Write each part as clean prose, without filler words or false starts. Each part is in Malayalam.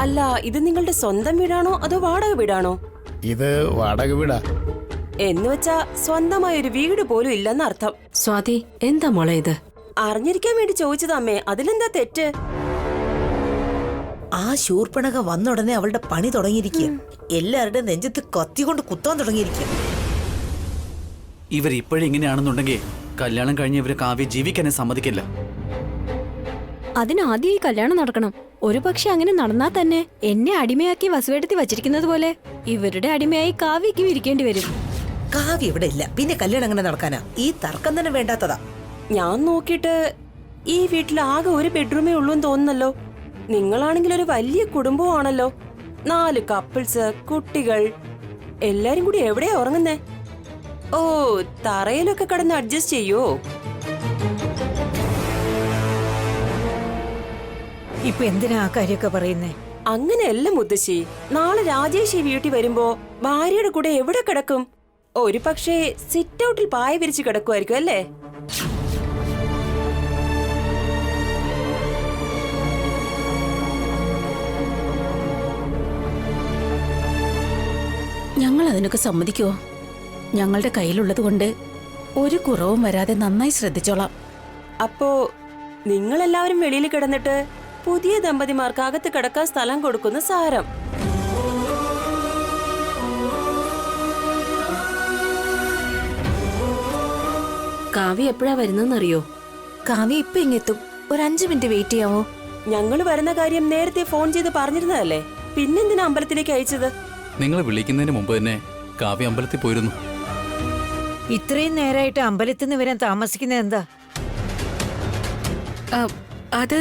അല്ല, ഇത് നിങ്ങളുടെ സ്വന്തം വീടാണോ അതോ വാടക വീടാണോ? ഇത് വാടക വീടാ. എന്ന് വെച്ചാ സ്വന്തമായൊരു വീട് പോലും ഇല്ലെന്ന് അർത്ഥം. സ്വാതി, എന്താ മോളെ ഇത്? അറിഞ്ഞിരിക്കാൻ വേണ്ടി ചോദിച്ചതാ അമ്മേ, അതിലെന്താ തെറ്റ്? ആ ശൂർപ്പണക വന്ന ഉടനെ അവളുടെ പണി തുടങ്ങിയിരിക്കുക. എല്ലാവരുടെയും നെഞ്ചത്ത് കത്തി കൊണ്ട് കുത്താൻ തുടങ്ങിയിരിക്കുക. ഇവരിപ്പോഴും ഇങ്ങനെയാണെന്നുണ്ടെങ്കിൽ കല്യാണം കഴിഞ്ഞ് ഇവര് കാവ്യ ജീവിക്കാനെ സമ്മതിക്കില്ല. അതിനാദ്യം ഈ കല്യാണം നടക്കണം. ഒരു പക്ഷെ അങ്ങനെ നടന്നാൽ തന്നെ എന്നെ അടിമയാക്കി വസുവേടത്തി വച്ചിരിക്കുന്നത് പോലെ ഇവരുടെ അടിമയായി കാവ്യക്കും ഇരിക്കേണ്ടി വരും. കാവ്യ ഇവിടെ ഇല്ല, പിന്നെ കല്യാണം അങ്ങനെ നടക്കാനാ? ഈ തർക്കം തന്നെ വേണ്ടാത്തതാ. ഞാൻ നോക്കിയിട്ട് ഈ വീട്ടിൽ ആകെ ഒരു ബെഡ്റൂമേ ഉള്ളൂ എന്ന് തോന്നുന്നല്ലോ. നിങ്ങളാണെങ്കിൽ ഒരു വലിയ കുടുംബമാണല്ലോ. 4 കപ്പിൾസ്, കുട്ടികൾ, എല്ലാരും കൂടി എവിടെയാ ഉറങ്ങുന്നേ? ഓ, തറയിലൊക്കെ കിടന്ന് അഡ്ജസ്റ്റ് ചെയ്യോ? ഇപ്പൊ എന്തിനാ ആ കാര്യമൊക്കെ പറയുന്നേ? അങ്ങനെയല്ല മുത്തശ്ശി. നാളെ രാജേഷ് ഈ വീട്ടിൽ വരുമ്പോ ഭാര്യയുടെ കൂടെ എവിടെ കിടക്കും? ഒരു പക്ഷേ സിറ്റ് ഔട്ടിൽ പായ വിരിച്ച് കിടക്കുമായിരിക്കും അല്ലേ? ഞങ്ങൾ അതിനൊക്കെ സമ്മതിക്കുവോ? ഞങ്ങളുടെ കയ്യിലുള്ളത് കൊണ്ട് ഒരു കുറവും വരാതെ നന്നായി ശ്രദ്ധിച്ചോളാം. അപ്പോ നിങ്ങളെല്ലാവരും വെളിയിൽ കിടന്നിട്ട് പുതിയ ദമ്പതിമാർക്ക് അകത്ത് കിടക്കാൻ സ്ഥലം കൊടുക്കുന്ന സാരം. കാവ്യ എപ്പോഴാ വരുന്നെന്നറിയോ? കാവ്യ ഇപ്പൊ ഇങ്ങെത്തും. ഒരു 5 മിനിറ്റ് വെയിറ്റ് ചെയ്യാമോ? ഞങ്ങൾ വരുന്ന കാര്യം നേരത്തെ ഫോൺ ചെയ്ത് പറഞ്ഞിരുന്നതല്ലേ, പിന്നെന്തിനാ അമ്പലത്തിലേക്ക് അയച്ചത്? നിങ്ങൾ വിളിക്കുന്നതിന് മുമ്പ് തന്നെ കാവ്യ അമ്പലത്തിൽ പോയിരുന്നു. ഇത്രയും നേരമായിട്ട് അമ്പലത്തിൽ നിന്ന് വരാൻ താമസിക്കുന്നത് എന്താ? അത്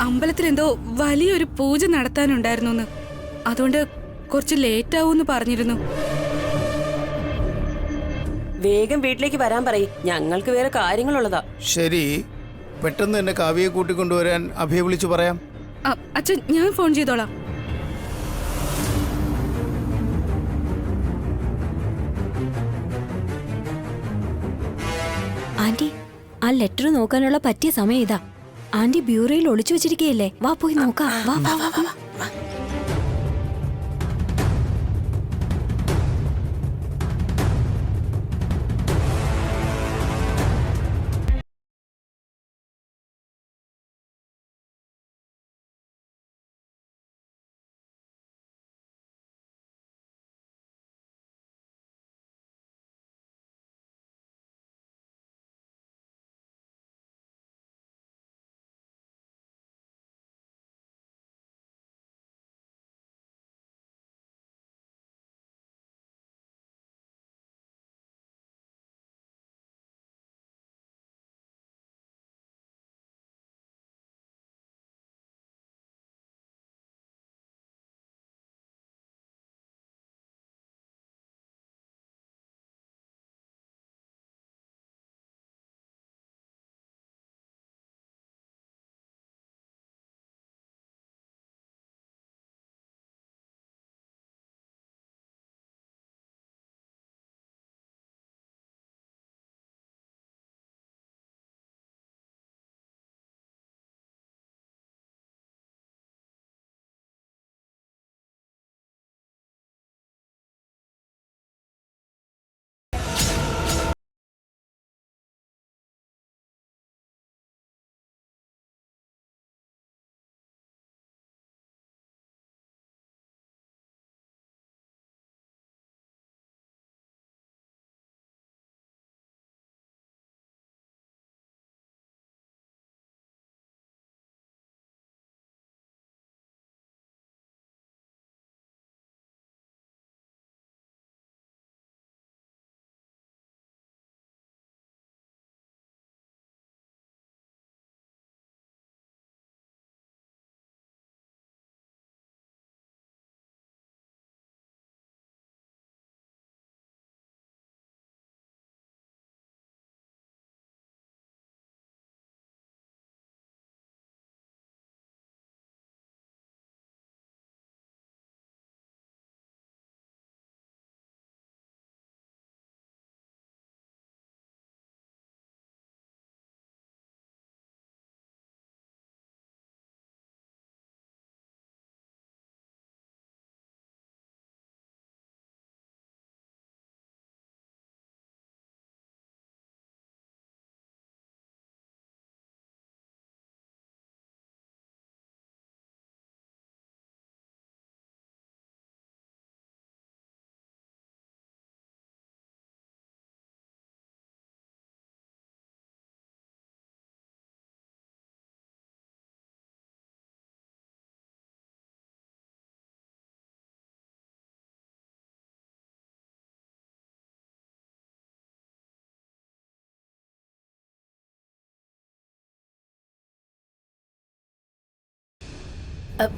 അമ്പലത്തിൽ എന്തോ വലിയൊരു പൂജ നടത്താനുണ്ടായിരുന്നു, അതുകൊണ്ട് കുറച്ച് ലേറ്റ് ആവൂന്ന് പറഞ്ഞിരുന്നു. വേഗം വീട്ടിലേക്ക് വരാൻ പറയ്, ഞങ്ങൾക്ക് വേറെ കാര്യങ്ങളുള്ളതാ. ശരി, പെട്ടെന്ന് തന്നെ കാവ്യയെ കൂട്ടിക്കൊണ്ടുവരാൻ അഭയെ വിളിച്ചു പറയാം. അച്ഛൻ, ഞാൻ ഫോൺ ചെയ്തോളാം. ആന്റി, ആ ലെറ്റർ നോക്കാനുള്ള പറ്റിയ സമയം ഇതാ. ആന്റി ബ്യൂറോയിൽ ഒളിച്ചു വെച്ചിരിക്കുകയല്ലേ? വാ പോയി നോക്കാം. വാ വാ വാ വാ.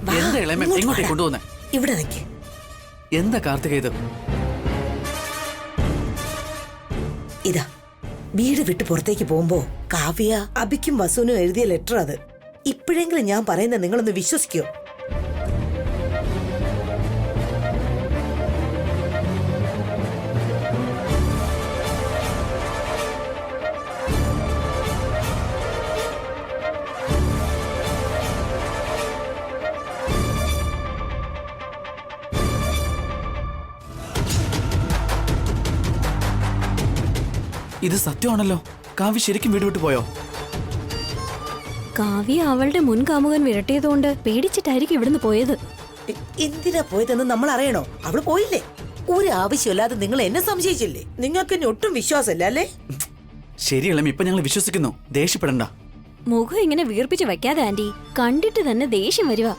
വാ, എന്താ ഇളയമേ ഇങ്ങോട്ട് എങ്ങോട്ടേ വാടാ. കൊണ്ടുപോന്നെ? ഇവിടെ നിൽക്ക്. എന്താ കാർത്തിക ഇത്? ഇതാ വീട് വിട്ട് പുറത്തേക്ക് പോകുമ്പോ കാവ്യ അബിക്കും വസുവിനും എഴുതിയ ലെറ്റർ അത്. ഇപ്പോഴെങ്കിലും ഞാൻ പറയുന്നത് നിങ്ങളൊന്ന് വിശ്വസിക്കോ? ഇത് സത്യമാണല്ലോ. കാവ്യ ശരിക്കും വീട് വിട്ടു പോയോ? കാവ്യ അവളുടെ മുൻ കാമുകൻ വിരട്ടിയതുകൊണ്ട് പേടിച്ചിട്ടായിരിക്കും ഇവിടുന്ന് പോയത്. എന്തിനാ പോയതെന്ന് നമ്മൾ അറിയണോ? അവള് പോയില്ലേ? ഒരു ആവശ്യമില്ലാതെ നിങ്ങൾ എന്നെ സംശയിച്ചില്ലേ? നിങ്ങൾക്ക് എന്നെ ഒട്ടും വിശ്വാസമില്ല അല്ലേ? ശരി ഇളമ, ഇപ്പൊ ഞങ്ങൾ വിശ്വസിക്കുന്നു. ദേഷ്യപ്പെടണ്ട. മുഖം ഇങ്ങനെ വീർപ്പിച്ച് വെക്കാതെ ആന്റി, കണ്ടിട്ട് തന്നെ ദേഷ്യം വരുക.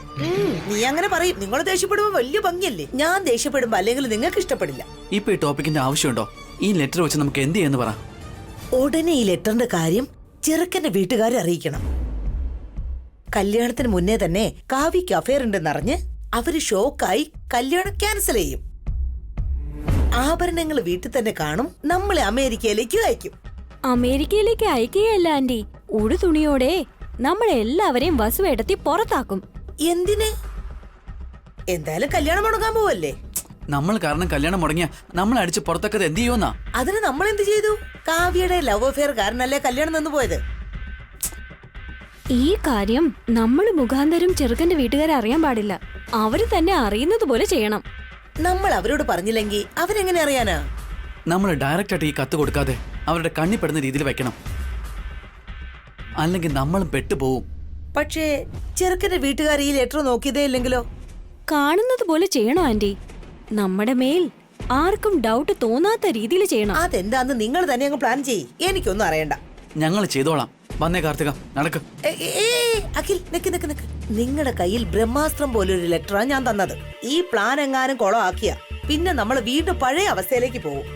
നീ അങ്ങനെ പറയും. നിങ്ങൾ ദേഷ്യപ്പെടുമ്പോ വലിയ ഭംഗിയല്ലേ? ഞാൻ ദേഷ്യപ്പെടുമ്പോ അല്ലെങ്കിൽ നിങ്ങൾക്ക് ഇഷ്ടപ്പെടില്ല. ഇപ്പൊ ഈ ടോപ്പിക്കിന്റെ ആവശ്യമുണ്ടോ? ഈ ലെറ്റർ വെച്ച് നമുക്ക് എന്ത് ചെയ്യാന്ന് പറ. ഉടനെ ഈ ലെറ്ററിന്റെ കാര്യം ചെറുക്കന്റെ വീട്ടുകാരെ അറിയിക്കണം. കല്യാണത്തിന് മുന്നേ തന്നെ കാവ്യക്ക് അഫയർ ഉണ്ടെന്നറിഞ്ഞ് അവര് ഷോക്കായി കല്യാണം ക്യാൻസൽ ചെയ്യും. ആഭരണങ്ങൾ വീട്ടിൽ തന്നെ കാണും. നമ്മളെ അമേരിക്കയിലേക്ക് അയക്കും. അമേരിക്കയിലേക്ക് അയക്കുകയല്ല ആന്റി, ഉടു തുണിയോടെ നമ്മളെല്ലാവരെയും വസുവേടത്തി പുറത്താക്കും. എന്തിന്? എന്തായാലും കല്യാണം മുടങ്ങാൻ പോവല്ലേ? നമ്മൾ കാരണം കല്യാണം മുടങ്ങിയ നമ്മൾ അടിച്ച് പുറത്തൊക്കെ എന്ത് ചെയ്യുമെന്നാ? അതിന് നമ്മൾ എന്ത് ചെയ്തു? കാവ്യയുടെ ലവ് അഫെയർ കാരണല്ലേ കല്യാണം നിന്ന് പോയത്. ഈ കാര്യം നമ്മൾ മുഖാന്തരം ചെറുക്കന്റെ വീട്ടുകാരെ അറിയാൻ പാടില്ല. അവര് തന്നെ അറിയുന്നത് പോലെ ചെയ്യണം. നമ്മൾ അവരോട് പറഞ്ഞില്ലെങ്കിൽ അവരെങ്ങനെ അറിയാനാ? നമ്മൾ ഡയറക്റ്റ് ആയിട്ട് ഈ കത്ത് കൊടുക്കാതെ അവരുടെ കണ്ണിപ്പെടുന്ന രീതിയിൽ വെക്കണം. അല്ലെങ്കിൽ നമ്മളും പെട്ടുപോകും. പക്ഷേ ചെറുക്കന്റെ വീട്ടുകാർ ഈ ലെറ്റർ നോക്കിയതേ ഇല്ലെങ്കിലോ? കാണുന്നത് പോലെ ചെയ്യണം ആന്റി. നമ്മുടെ മേൽ ആർക്കും ഡൗട്ട് തോന്നാത്ത രീതിയിൽ ചെയ്യണം. അതെന്താന്ന് നിങ്ങൾ തന്നെ അങ്ങ് പ്ലാൻ ചെയ്യ്. എനിക്കൊന്നും അറിയണ്ട. ഞങ്ങൾ ചെയ്തോളാം. വന്നേ കാർത്തിക, നടക്ക്. അഖിൽ, നിക്ക് നിക്ക് നിക്ക്. നിങ്ങളുടെ കയ്യിൽ ബ്രഹ്മാസ്ത്രം പോലൊരു ലെറ്ററാ ഞാൻ തന്നത്. ഈ പ്ലാൻ എങ്ങാനും കുളമാക്കിയ പിന്നെ നമ്മൾ വീണ്ടും പഴയ അവസ്ഥയിലേക്ക് പോകും.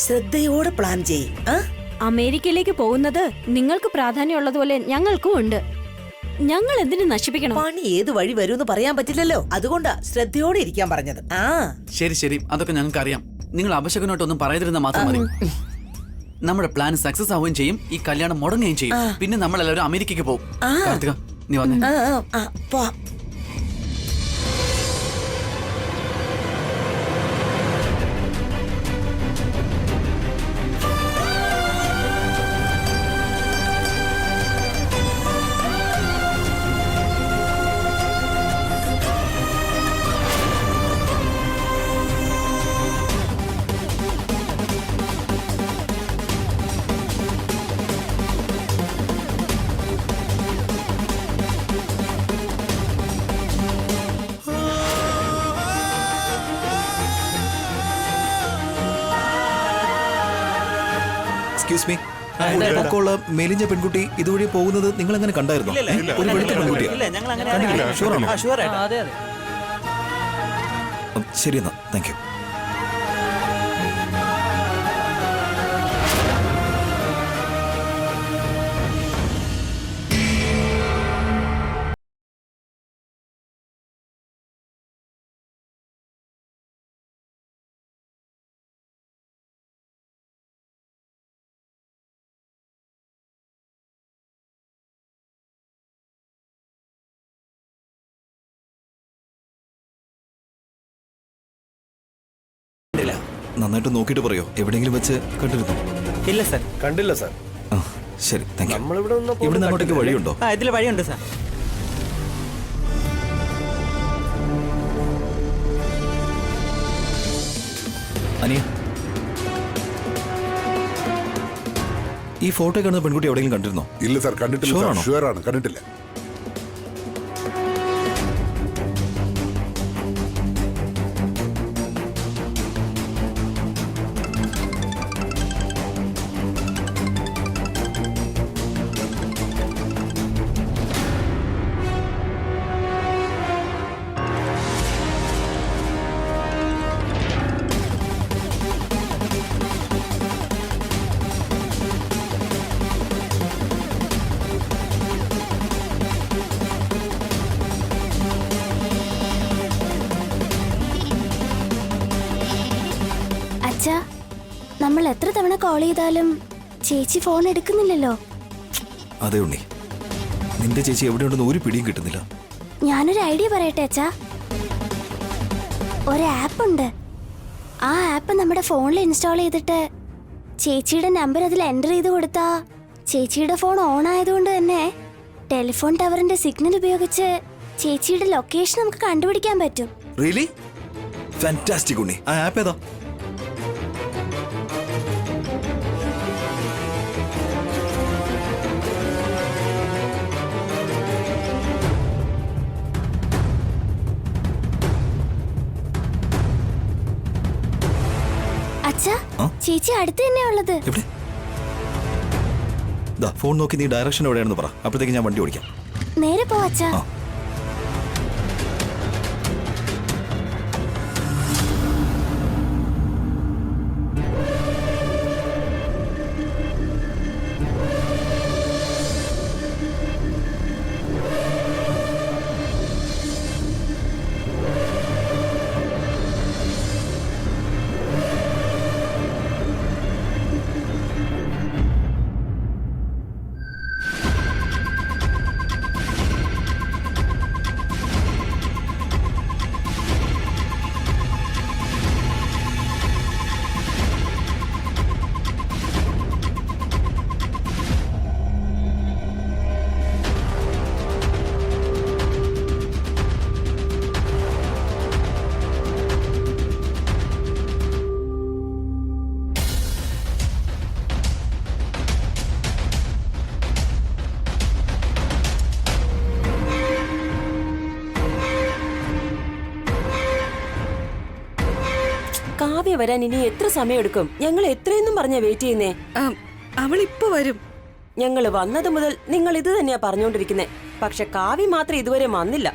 ശ്രദ്ധയോടെ പ്ലാൻ ചെയ്യ്. അമേരിക്കയിലേക്ക് പോകുന്നത് നിങ്ങൾക്ക് പ്രാധാന്യമുള്ളതുപോലെ ഞങ്ങൾക്കും ഉണ്ട്. ഞങ്ങൾ എന്തിനു നശിപ്പിക്കണം? പണി ഏത് വഴി വരുമെന്ന് പറയാൻ പറ്റില്ലല്ലോ. അതുകൊണ്ടാ ശ്രദ്ധയോടെ ഇരിക്കാൻ പറഞ്ഞത്. ശരി ശരി, അതൊക്കെ ഞങ്ങൾക്ക് അറിയാം. നിങ്ങൾ അപശകനോട്ടൊന്നും പറയരുതെന്ന മാത്രം മതി. നമ്മുടെ പ്ലാൻ സക്സസ് ആവുകയും ചെയ്യും, ഈ കല്യാണം മുടങ്ങുകയും ചെയ്യും. പിന്നെ നമ്മളെല്ലാവരും അമേരിക്കയ്ക്ക് പോകും. കാർത്തിക, നീ വന്നേ. പോവാം. എക്സ്ക്യൂസ് മീ, പൊക്കമുള്ള മെലിഞ്ഞ പെൺകുട്ടി ഇതുവഴി പോകുന്നത് നിങ്ങൾ അങ്ങനെ കണ്ടായിരുന്നോ? ഒരു വെളുത്ത പെൺകുട്ടിയാ. ഷുവറാണോ? ശരി എന്നാ, താങ്ക് യു. നന്നായിട്ട് നോക്കിയിട്ട് പറയോ, എവിടെയെങ്കിലും വെച്ച് കണ്ടിരുന്നോ? ഇല്ല സാർ, കണ്ടില്ല സാർ. ആ ശരി, താങ്ക് യു. ഇവിടെ നിന്ന് അങ്ങോട്ടേക്ക് വഴിയുണ്ടോ? ഇതിൽ വഴിയുണ്ട് സാർ. അനിയ, ഈ ഫോട്ടോ കാണുന്ന പെൺകുട്ടി എവിടെയെങ്കിലും കണ്ടിരുന്നോ? ഇല്ല സാർ, കണ്ടിട്ടില്ല. ഷുവറാണ്, കണ്ടിട്ടില്ല. നമ്മൾ എത്ര തവണ കോൾ ചെയ്താലും ചേച്ചി ഫോൺ എടുക്കുന്നില്ലല്ലോ. അതെ ഉണ്ണി, നിന്റെ ചേച്ചി എവിടെയുണ്ടെന്ന് ഒരു പിടിയും കിട്ടുന്നില്ല. ഞാനൊരു ഐഡിയ പറയട്ടെ അച്ഛാ. ഒരു ആപ്പ് ഉണ്ട്. ആ ആപ്പ് നമ്മുടെ ഫോണിൽ ഇൻസ്റ്റാൾ ചെയ്തിട്ട് ചേച്ചിയുടെ നമ്പർ അതിൽ എൻ്റർ ചെയ്ത് കൊടുത്താ ചേച്ചിയുടെ ഫോൺ ഓൺ ആയതുകൊണ്ട് തന്നെ ടെലിഫോൺ ടവറിന്റെ സിഗ്നൽ ഉപയോഗിച്ച് ചേച്ചിയുടെ ലൊക്കേഷൻ നമുക്ക് കണ്ടുപിടിക്കാൻ പറ്റും. റിയലി? ഫാന്റാസ്റ്റിക് ഉണ്ണി. ആ ആപ്പ് ഏതാ? അച്ഛാ, ചേച്ചി അടുത്ത് തന്നെയാ ഉള്ളത്. ഫോൺ നോക്കി നീ ഡയറക്ഷൻ എവിടെയാണെന്ന് പറ, അപ്പോഴത്തേക്ക് ഞാൻ വണ്ടി ഓടിക്കാം. നേരെ പോ അച്ഛാ. കാവ്യ വരാൻ ഇനി എത്ര സമയം എടുക്കും? ഞങ്ങൾ എത്രയെന്നും പറഞ്ഞാ വെയിറ്റ് ചെയ്യുന്നേ. അവൾ ഇപ്പൊ വരും. ഞങ്ങള് വന്നത് മുതൽ നിങ്ങൾ ഇത് തന്നെയാ പറഞ്ഞോണ്ടിരിക്കുന്നേ. പക്ഷെ കാവ്യ മാത്രം ഇതുവരെ വന്നില്ല.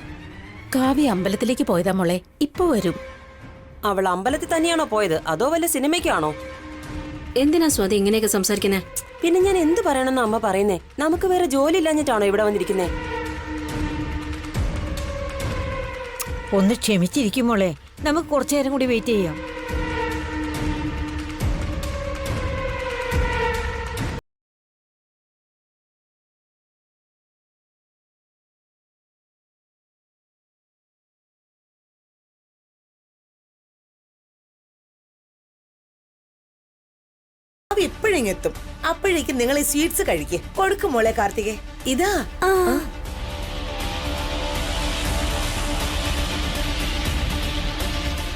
കാവ്യ അമ്പലത്തിലേക്ക് പോയതാ മോളെ, ഇപ്പൊ വരും. അവൾ അമ്പലത്തിൽ തന്നെയാണോ പോയത്, അതോ വല്ല സിനിമയ്ക്കാണോ? എന്തിനാ സ്വാതി ഇങ്ങനെയൊക്കെ സംസാരിക്കുന്നേ? പിന്നെ ഞാൻ എന്ത് പറയണമെന്ന് അമ്മ പറയുന്നേ? നമുക്ക് വേറെ ജോലി ഇല്ലാഞ്ഞിട്ടാണോ ഇവിടെ വന്നിരിക്കുന്നേ? ഒന്ന് ക്ഷമിച്ചിരിക്കും മോളെ, നമുക്ക് കുറച്ചു നേരം കൂടി വെയിറ്റ് ചെയ്യാം. എപ്പോഴെത്തും അപ്പോഴേക്കും നിങ്ങൾ ഈ സ്വീറ്റ്സ് കഴിക്കേ. കൊടുക്കും മോളെ കാർത്തികേ. ഇതാ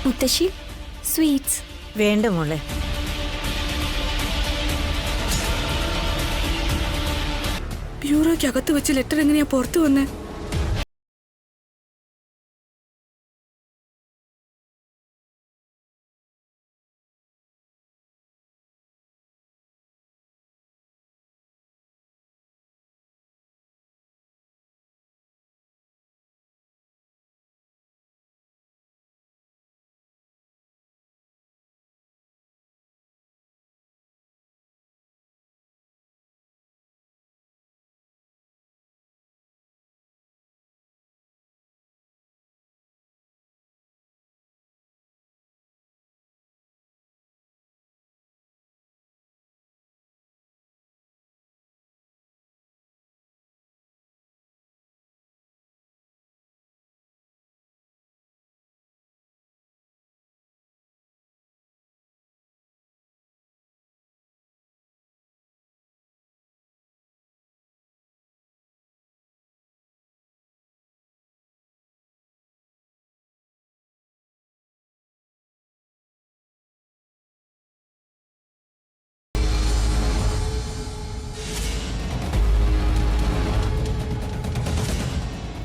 മുത്തശ്ശി, സ്വീറ്റ്സ് വേണ്ട മോളെ. ബ്യൂറോയ്ക്കകത്ത് വെച്ച് ലെറ്റർ എങ്ങനെയാ പുറത്തു വന്നേ?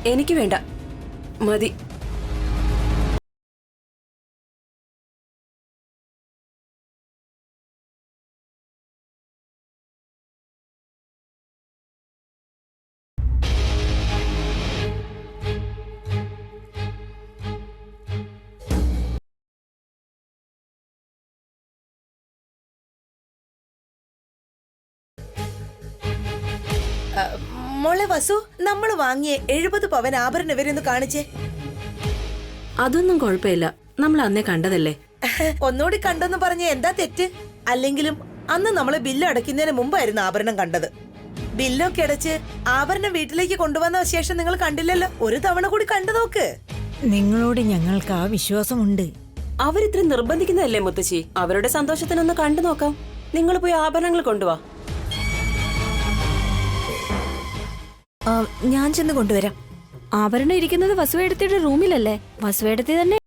എനിക്ക് വേണ്ട, മതി. മോളെ വസു, നമ്മൾ വാങ്ങിയ 70 പവൻ ആഭരണ ഇവരൊന്ന് കാണിച്ചേ. അതൊന്നും കുഴപ്പമില്ല, നമ്മൾ അന്നേ കണ്ടതല്ലേ. ഒന്നുകൂടി കണ്ടെന്ന് പറഞ്ഞ എന്താ തെറ്റ്? അല്ലെങ്കിലും അന്ന് നമ്മള് ബില്ല് അടയ്ക്കുന്നതിന് മുമ്പായിരുന്നു ആഭരണം കണ്ടത്. ബില്ലൊക്കെ അടച്ച് ആഭരണം വീട്ടിലേക്ക് കൊണ്ടുവന്ന ശേഷം നിങ്ങൾ കണ്ടില്ലല്ലോ. ഒരു തവണ കൂടി കണ്ടു നോക്ക്. നിങ്ങളോട് ഞങ്ങൾക്ക് ആ വിശ്വാസമുണ്ട്. അവരിത്ര നിർബന്ധിക്കുന്നതല്ലേ മുത്തശ്ശി? അവരുടെ സന്തോഷത്തിനൊന്ന് കണ്ടു നോക്കാം. നിങ്ങൾ പോയി ആഭരണങ്ങൾ കൊണ്ടുവാ. ഞാൻ ചെന്ന് കൊണ്ടുവരാം. ആഭരണം ഇരിക്കുന്നത് വസുവേടത്തിയുടെ റൂമിലല്ലേ? വസുവേടത്തി തന്നെ.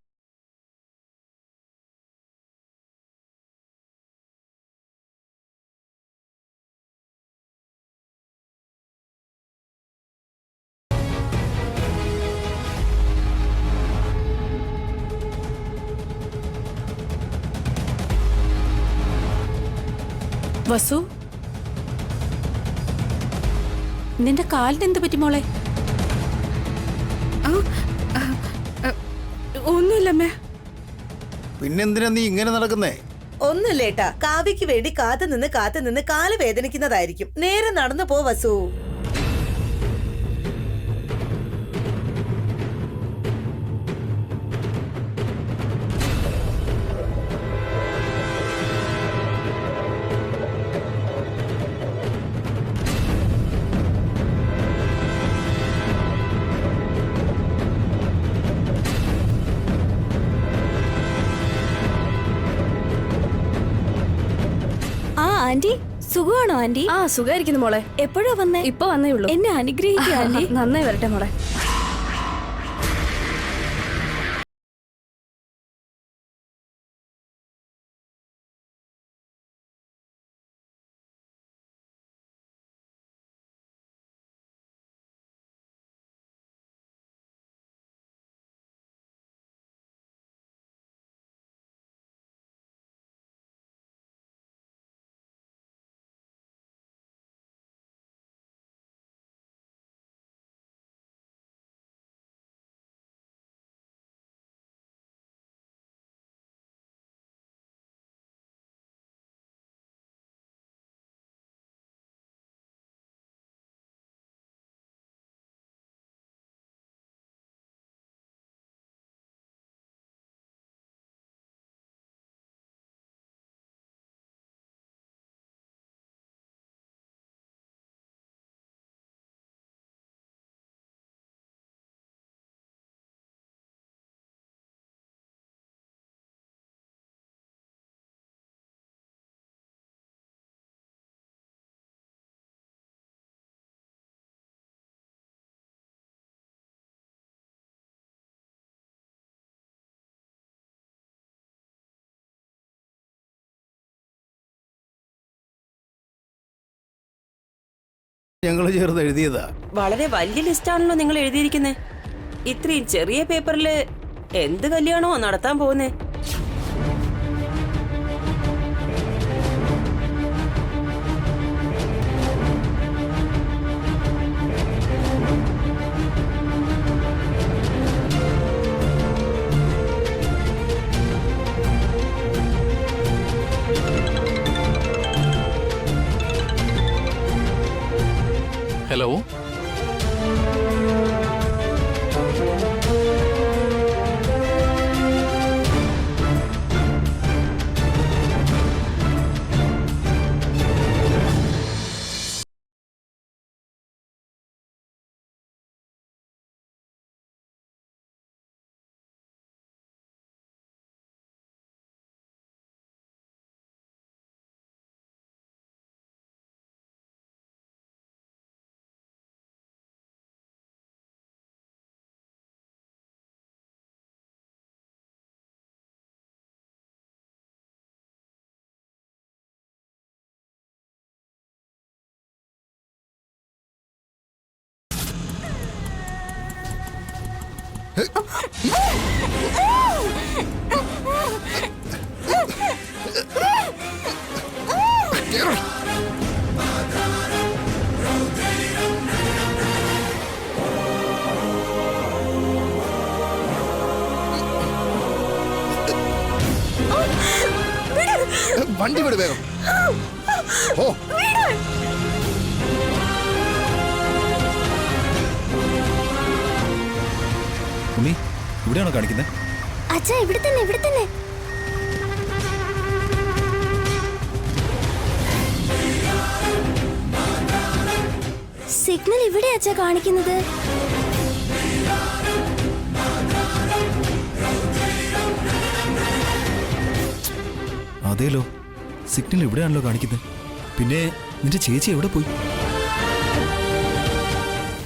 വസു, നിന്റെ കാലിന് എന്ത് പറ്റി മോളെ? ഒന്നുമില്ലമ്മേ. പിന്നെന്തിനാ നീ ഇങ്ങനെ നടക്കുന്നേ? ഒന്നുമില്ലേട്ടാ, കാവ്യക്ക് വേണ്ടി കാത്തു നിന്ന് കാല് വേദനിക്കുന്നതായിരിക്കും. നേരെ നടന്നു പോ വസു. ആന്റി സുഖമാണോ ആന്റി? ആ സുഖായിരിക്കുന്നു മോളെ. എപ്പോഴാ വന്നേ? ഇപ്പൊ വന്നേ ഉള്ളൂ. എന്നെ അനുഗ്രഹിക്കുക ആന്റി. നന്നായി വരട്ടെ മോളെ. ഞങ്ങൾ ചേർന്ന് എഴുതിയതാ. വളരെ വലിയ ലിസ്റ്റാണല്ലോ നിങ്ങൾ എഴുതിയിരിക്കുന്നേ. ഇത്രയും ചെറിയ പേപ്പറില് എന്ത് കല്യാണോ നടത്താൻ പോകുന്നേ? ഹലോ, വണ്ടി വിട് വേഗം. ഓ ഉണ്ണി, ഇവിടെയാണോ കാണിക്കുന്നത്? അച്ഛാ ഇവിടെ തന്നെ. സിഗ്നൽ ഇവിടെയാച്ചാ കാണിക്കുന്നത്. അതേലോ, സിഗ്നൽ ഇവിടെയാണല്ലോ കാണിക്കുന്നത്. പിന്നെ നിന്റെ ചേച്ചി എവിടെ പോയി?